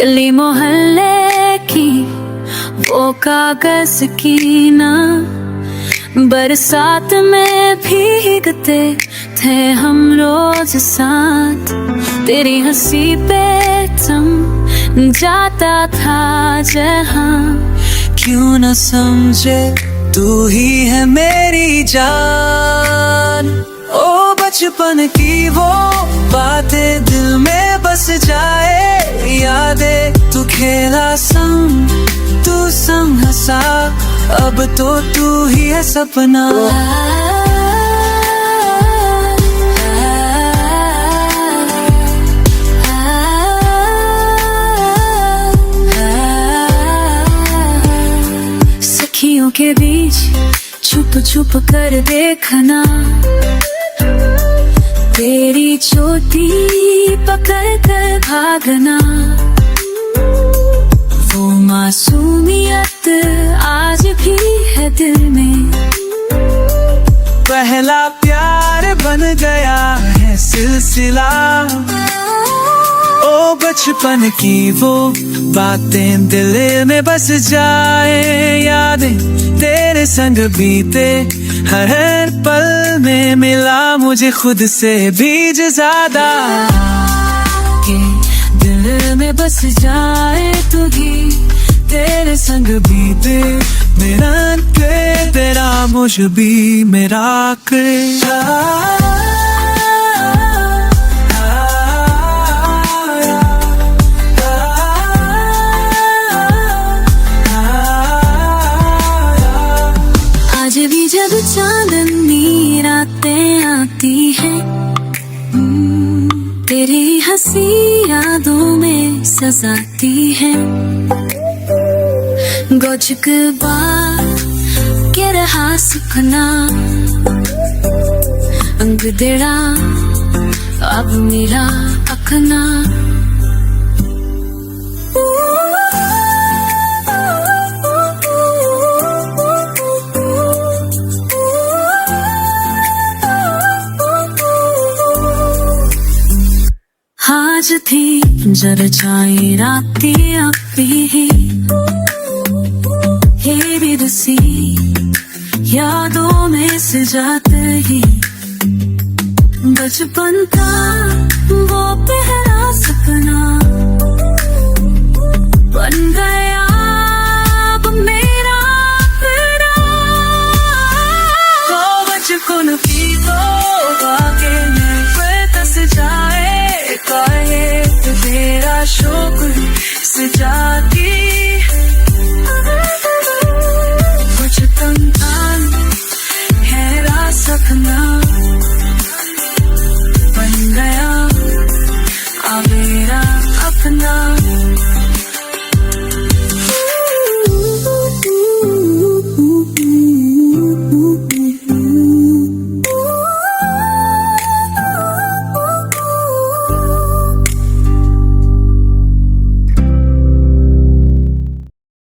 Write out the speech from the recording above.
गली मोहल्ले की वो कागज की ना, बरसात में भीगते थे हम रोज साथ। तेरी हंसी पे थम जाता था जहां। क्यों न समझे तू ही है मेरी जान। ओ बचपन की वो बातें दिल में बस जाए, यादें तू खेला संग, तू संग हंसा, अब तो तू ही है सपना। सखियों के बीच छुप छुप कर देखना, तेरी चोटी पकड़ कर भागना। वो मासूमियत आज भी है दिल में। पहला प्यार बन गया है सिलसिला। ओ बचपन की वो बातें दिल में बस जाए, यादें तेरे संग बीते हर पल में मिला मुझे खुद से भी ज्यादा। के दिल में बस जाए तू ही, तेरे संग बीते मेरा के तेरा मुझ भी मेरा के। आज भी जब चांदनी रातें आती हैं, तेरी हंसी यादों में सजाती है। गौचक बार के रहा सपना, अंग देड़ा अब मेरा अपना। आज थी जर जाए रातें आपी ही, हेरी रसी यादों में सजाते ही। बचपन का वो पहला सपना बन गया अब मेरा अपना। ओ बचपन की वो बातें में बस जाए, तेरा शौक सजाती। बचपन का गहरा सपना बन गया अब मेरा अपना।